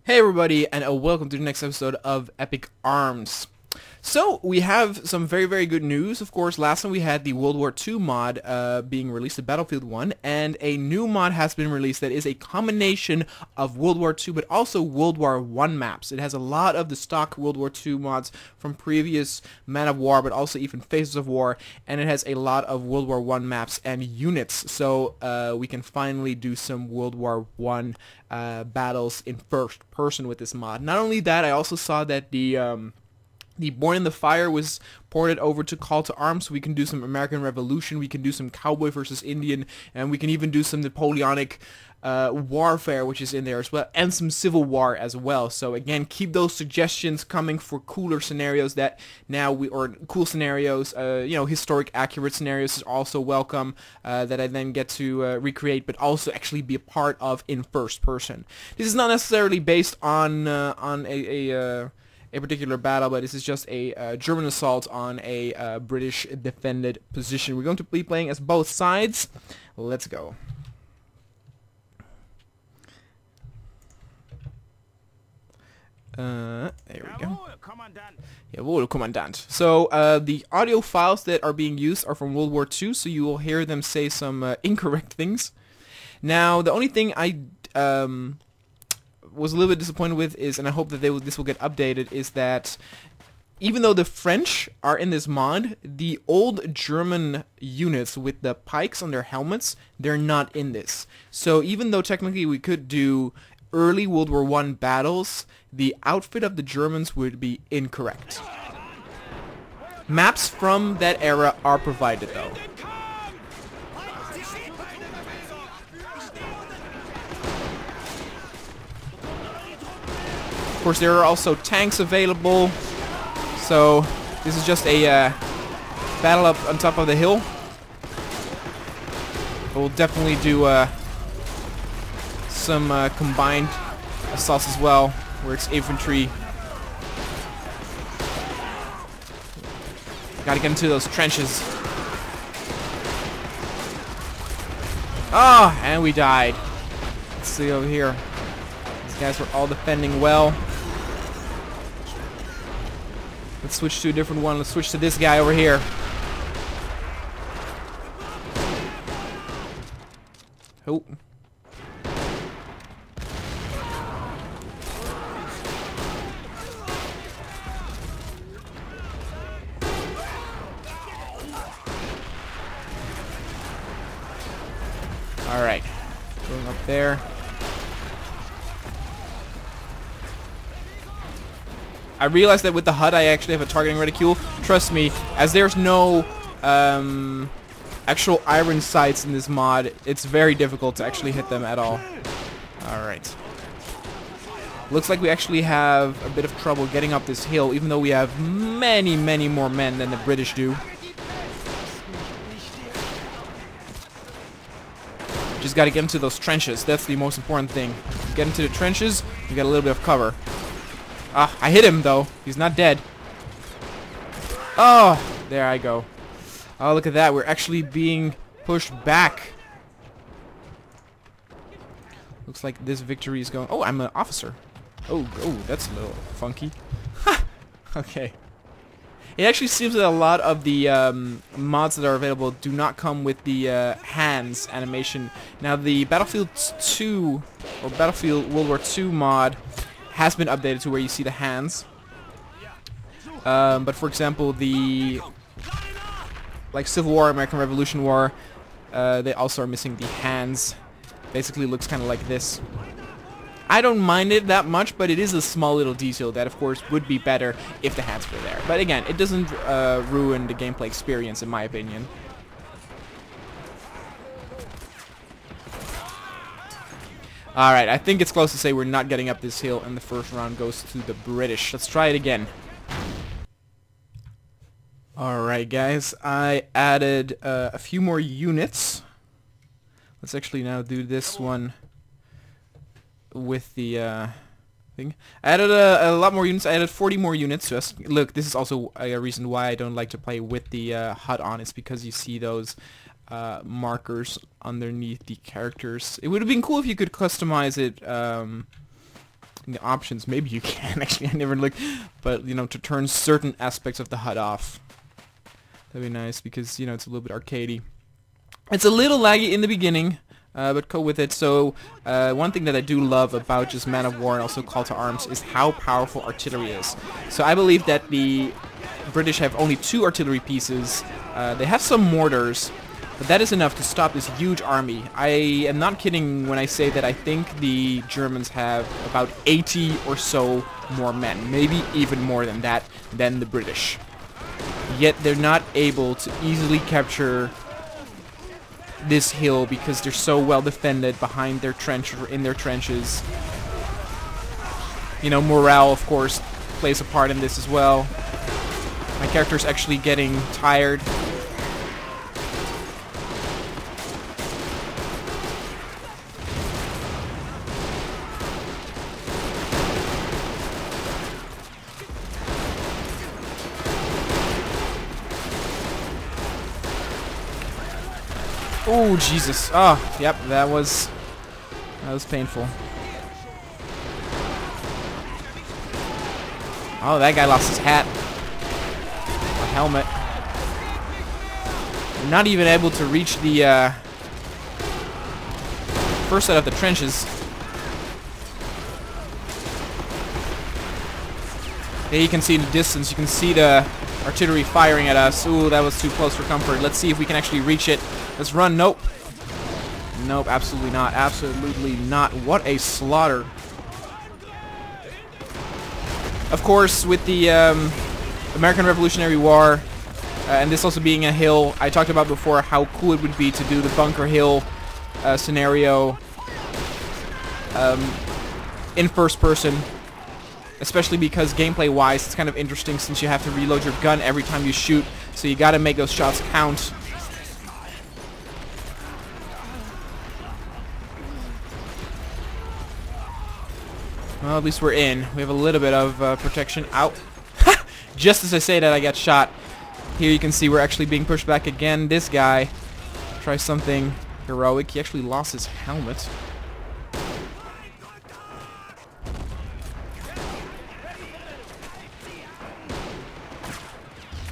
Hey everybody, and welcome to the next episode of Epic Arms. So, we have some very good news. Of course, last time we had the World War II mod being released in Battlefield 1, and a new mod has been released that is a combination of World War II, but also World War I maps. It has a lot of the stock World War II mods from previous Man of War, but also even Phases of War, and it has a lot of World War I maps and units, so we can finally do some World War I battles in first person with this mod. Not only that, I also saw that the Born in the Fire was ported over to Call to Arms, so we can do some American Revolution, we can do some Cowboy versus Indian, and we can even do some Napoleonic warfare, which is in there as well, and some Civil War as well. So again, keep those suggestions coming for cooler scenarios that cool scenarios, historic accurate scenarios is also welcome, that I then get to recreate, but also actually be a part of in first person. This is not necessarily based on a particular battle, but this is just a German assault on a British defended position. We're going to be playing as both sides. Let's go. There we go. Jawohl, Kommandant. So, the audio files that are being used are from World War II, so you will hear them say some incorrect things. Now, the only thing I was a little bit disappointed with is, and I hope that this will get updated, is that even though the French are in this mod, the old German units with the pikes on their helmets, they're not in this. So even though technically we could do early World War I battles, the outfit of the Germans would be incorrect. Maps from that era are provided though. Of course, there are also tanks available, so this is just a battle up on top of the hill. We'll definitely do some combined assaults as well, where it's infantry. Gotta get into those trenches. Ah, and we died. Let's see over here. These guys were all defending well. Let's switch to a different one. Let's switch to this guy over here. Oh. Alright. Going up there. I realized that with the HUD I actually have a targeting reticule. Trust me, as there's no actual iron sights in this mod, it's very difficult to actually hit them at all. Alright. Looks like we actually have a bit of trouble getting up this hill, even though we have many more men than the British do. Just gotta get into those trenches. That's the most important thing. Get into the trenches, you get a little bit of cover. Ah, I hit him though. He's not dead. Oh, there I go. Oh, look at that. We're actually being pushed back. Looks like this victory is going... Oh, I'm an officer. Oh, that's a little funky. Okay. It actually seems that a lot of the mods that are available do not come with the hands animation. Now, the Battlefield 2 or Battlefield World War II mod has been updated to where you see the hands. But for example, the Civil War, American Revolution War, they also are missing the hands. Basically looks kind of like this. I don't mind it that much, but it is a small little detail that of course would be better if the hands were there. But again, it doesn't ruin the gameplay experience in my opinion. Alright, I think it's close to say we're not getting up this hill, and the first round goes to the British. Let's try it again. Alright guys, I added a few more units. Let's actually now do this one with the thing. I added a lot more units. I added 40 more units. Just look, this is also a reason why I don't like to play with the HUD on. It's because you see those markers underneath the characters. It would have been cool if you could customize it in the options, maybe you can. Actually, I never looked. But, you know, to turn certain aspects of the HUD off. That'd be nice because, you know, it's a little bit arcadey. It's a little laggy in the beginning, but go with it. So, one thing that I do love about just Man of War and also Call to Arms is how powerful artillery is. So I believe that the British have only 2 artillery pieces. They have some mortars, but that is enough to stop this huge army. I am not kidding when I say that I think the Germans have about 80 or so more men, maybe even more than that, than the British. Yet they're not able to easily capture this hill because they're so well defended behind their trench or in their trenches. You know, morale, of course, plays a part in this as well. My character's actually getting tired. Oh, Jesus. Oh, yep, that was painful. Oh, that guy lost his hat. Or helmet. I'm not even able to reach the first side of the trenches. There you can see in the distance, you can see the artillery firing at us. Ooh, that was too close for comfort. Let's see if we can actually reach it. Let's run. Nope. Nope, absolutely not. Absolutely not. What a slaughter. Of course, with the American Revolutionary War, and this also being a hill, I talked about before how cool it would be to do the Bunker Hill scenario in first person. Especially because gameplay-wise, it's kind of interesting since you have to reload your gun every time you shoot, so you gotta make those shots count. Well, at least we're in. We have a little bit of protection. Out. Just as I say that, I got shot. Here you can see we're actually being pushed back again. This guy tries something heroic. He actually lost his helmet.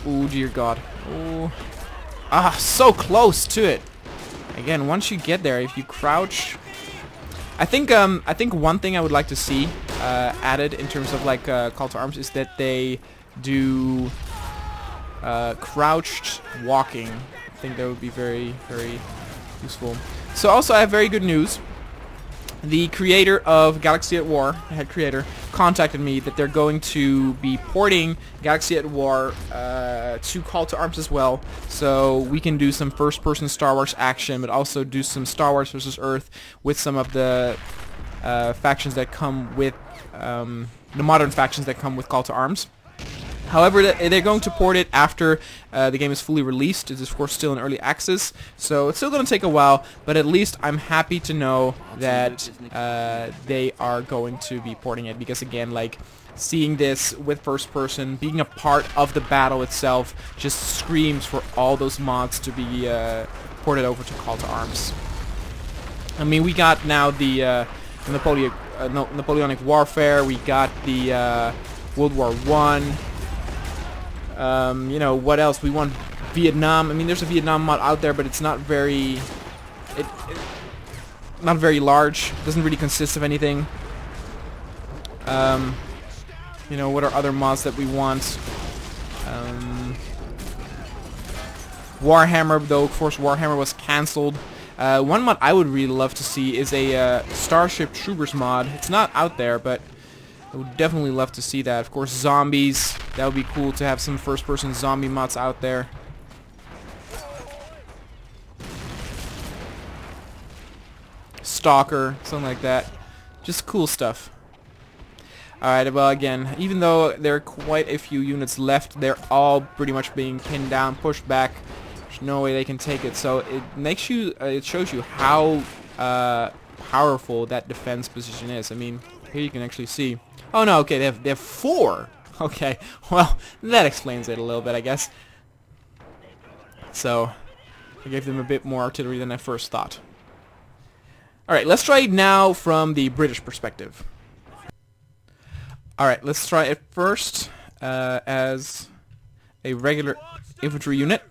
Oh dear God. Oh. Ah, so close to it. Again, once you get there, if you crouch, I think one thing I would like to see added in terms of like Call to Arms is that they do crouched walking. I think that would be very, very useful. So also I have very good news. The creator of Galaxy at War, the head creator, contacted me that they're going to be porting Galaxy at War to Call to Arms as well, so we can do some first-person Star Wars action, but also do some Star Wars versus Earth with some of the factions that come with the modern factions that come with Call to Arms. However, they're going to port it after the game is fully released. It is, of course, still in early access, so it's still going to take a while, but at least I'm happy to know that they are going to be porting it, because, again, like, seeing this with first person, being a part of the battle itself, just screams for all those mods to be ported over to Call to Arms. I mean, we got now the Napoleonic Warfare, we got the World War I. You know, what else? We want Vietnam. I mean, there's a Vietnam mod out there, but it's not very... not very large. It doesn't really consist of anything. You know, what are other mods that we want? Warhammer, though, of course, Warhammer was cancelled. One mod I would really love to see is a Starship Troopers mod. It's not out there, but I would definitely love to see that. Of course, zombies. That would be cool to have some first-person zombie mods out there. Stalker, something like that. Just cool stuff. Alright, well, again, even though there are quite a few units left, they're all pretty much being pinned down, pushed back. There's no way they can take it. So it makes you, it shows you how powerful that defense position is. I mean, here you can actually see. Oh no, okay, they have 4. Okay, well, that explains it a little bit, I guess. So, I gave them a bit more artillery than I first thought. Alright, let's try it now from the British perspective. Alright, let's try it first as a regular infantry unit.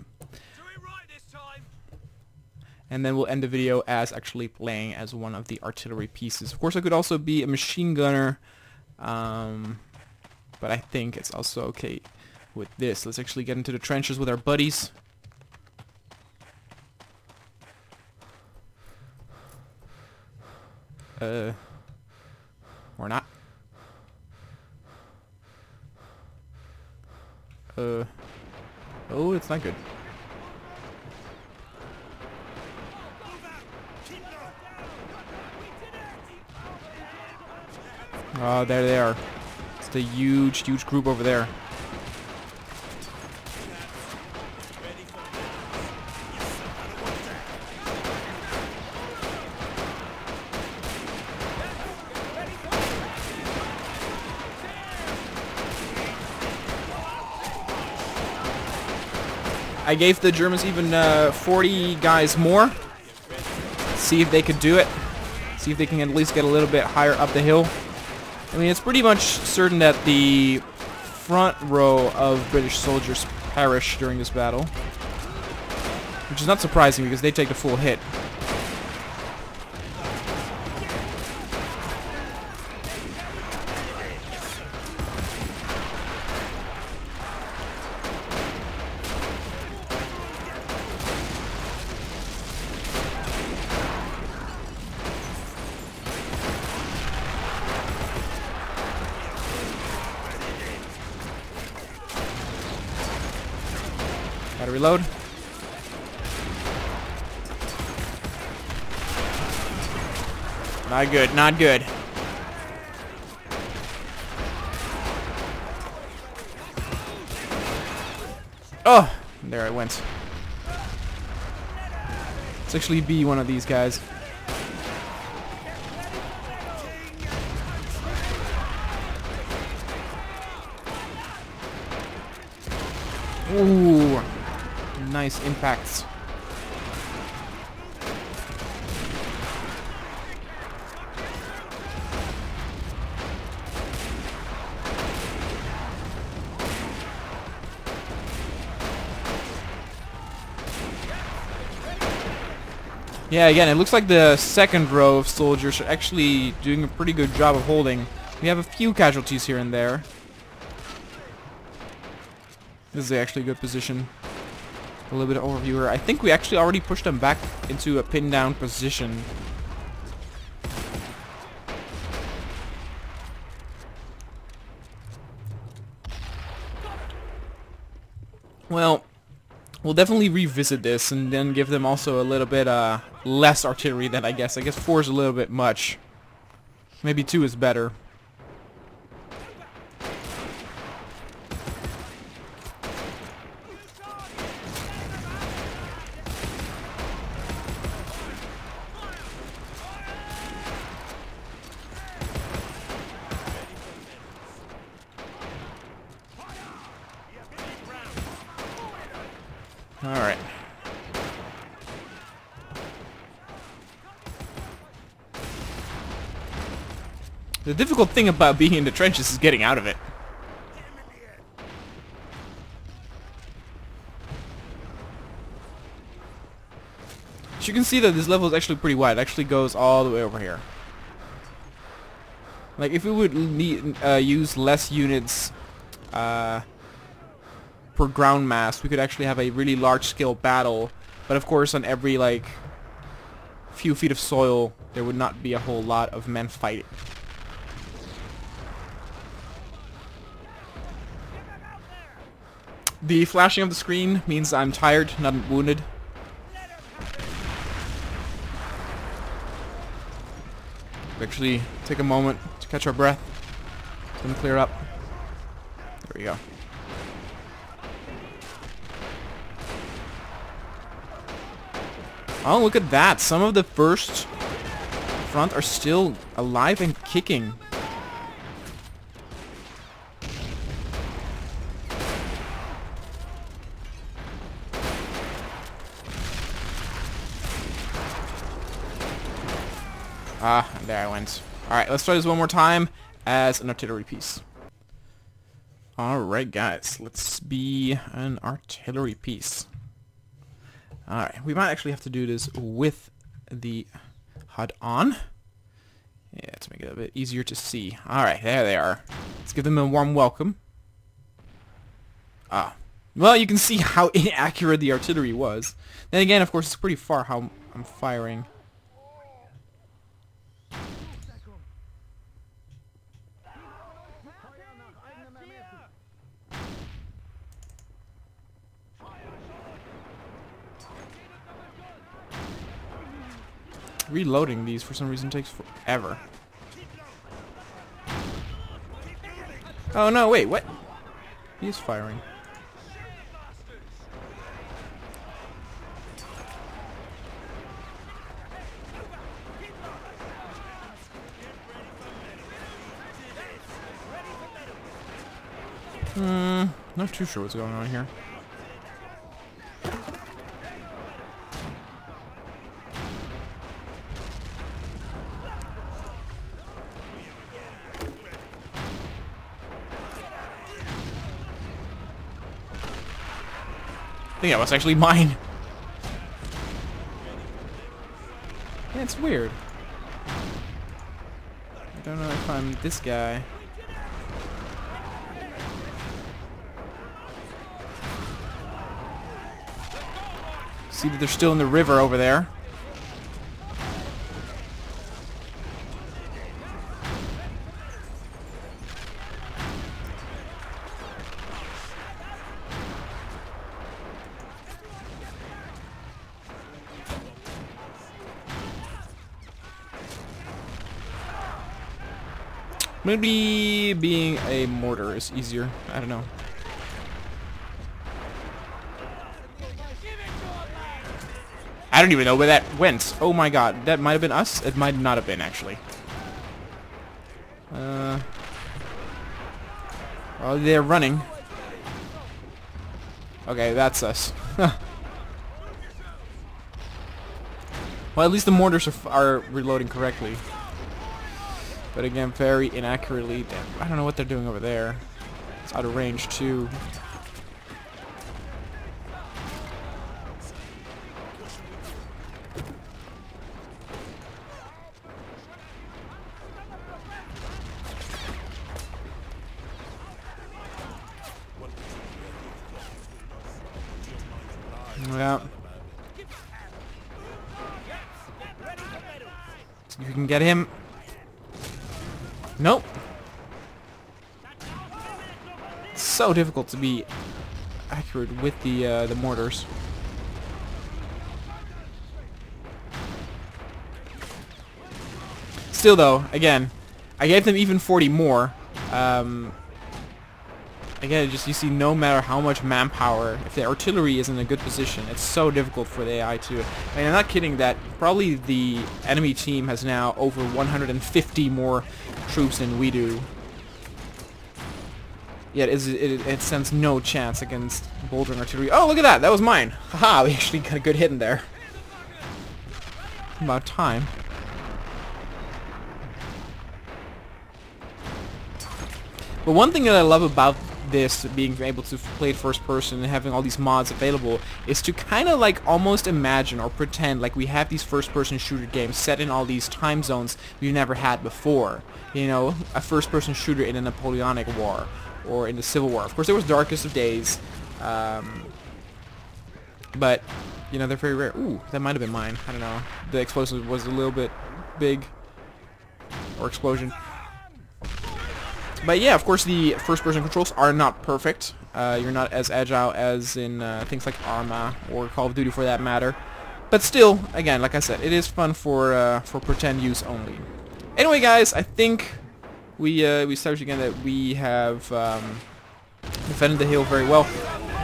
And then we'll end the video as actually playing as one of the artillery pieces. Of course, I could also be a machine gunner, but I think it's also okay with this. Let's actually get into the trenches with our buddies. Or not. Oh, it's not good. Oh, there they are. It's the huge, huge group over there. I gave the Germans even 40 guys more. See if they could do it. See if they can at least get a little bit higher up the hill. I mean, it's pretty much certain that the front row of British soldiers perish during this battle. Which is not surprising because they take the full hit. Gotta reload. Not good, not good. Oh! There it went. Let's actually be one of these guys. Ooh! Nice impacts. Yeah, again, it looks like the second row of soldiers are actually doing a pretty good job of holding. We have a few casualties here and there. This is actually a good position. A little bit of overview here. I think we actually already pushed them back into a pin down position. Well, we'll definitely revisit this and then give them also a little bit less artillery than I guess. I guess 4 is a little bit much. Maybe 2 is better. Alright. The difficult thing about being in the trenches is getting out of it. As you can see that this level is actually pretty wide. It actually goes all the way over here. Like if we would need, use less units per ground mass, we could actually have a really large scale battle, but of course on every like few feet of soil there would not be a whole lot of men fighting. The flashing of the screen means I'm tired, not wounded. Actually take a moment to catch our breath. Let me clear up. There we go. Oh, look at that. Some of the first front are still alive and kicking. Ah, there I went. Alright, let's try this one more time as an artillery piece. Alright guys, let's be an artillery piece. Alright, we might actually have to do this with the HUD on. Yeah, to make it a bit easier to see. Alright, there they are. Let's give them a warm welcome. Ah. Well, you can see how inaccurate the artillery was. Then again, of course, it's pretty far how I'm firing. Reloading these for some reason takes forever. Oh no, wait, what? He is firing. Not too sure what's going on here. I think that was actually mine. Yeah, it's weird. I don't know if I'm this guy. See that they're still in the river over there. Maybe being a mortar is easier. I don't know. I don't even know where that went. Oh my god, that might have been us. It might not have been, actually. Oh, they're running. Okay, that's us. Well, at least the mortars are reloading correctly. But again, very inaccurately. I don't know what they're doing over there. It's out of range, too. Yeah. See if you can get him. Nope. It's so difficult to be accurate with the mortars. Still though, again, I gave them even 40 more. Again, just you see, no matter how much manpower, if the artillery is in a good position, it's so difficult for the AI to. I mean, I'm not kidding that probably the enemy team has now over 150 more troops than we do. Yet it stands no chance against bouldering artillery. Oh, look at that! That was mine. Haha! We actually got a good hit in there. About time. But one thing that I love about this, being able to play it first person and having all these mods available, is to kind of like almost imagine or pretend like we have these first person shooter games set in all these time zones we've never had before. You know, a first person shooter in a Napoleonic War or in the Civil War. Of course there was Darkest of Days, but you know, they're very rare. Ooh, that might have been mine. I don't know. The explosive was a little bit big. Or explosion. But yeah, of course the first-person controls are not perfect. You're not as agile as in things like Arma or Call of Duty for that matter. But still, again, like I said, it is fun for pretend use only. Anyway, guys, I think we established again that we have defended the hill very well.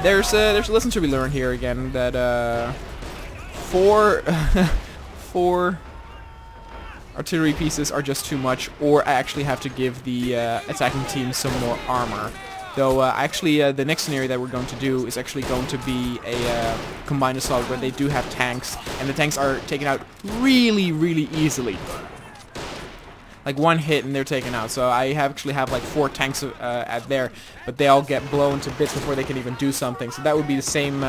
There's a lesson to be learned here again, that four artillery pieces are just too much, or I actually have to give the attacking team some more armor. Though actually the next scenario that we're going to do is actually going to be a combined assault where they do have tanks, and the tanks are taken out really, really easily. like one hit and they're taken out. So I actually have like 4 tanks at there, but they all get blown to bits before they can even do something. So that would be the same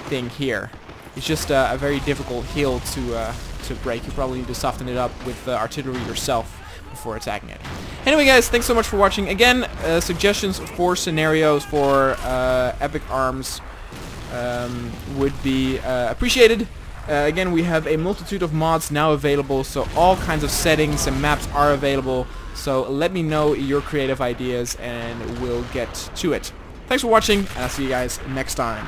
thing here. It's just a very difficult hill to break. You probably need to soften it up with artillery yourself before attacking it. Anyway guys, thanks so much for watching. Again, suggestions for scenarios for Epic Arms would be appreciated. Again, we have a multitude of mods now available, so all kinds of settings and maps are available. So let me know your creative ideas and we'll get to it. Thanks for watching, and I'll see you guys next time.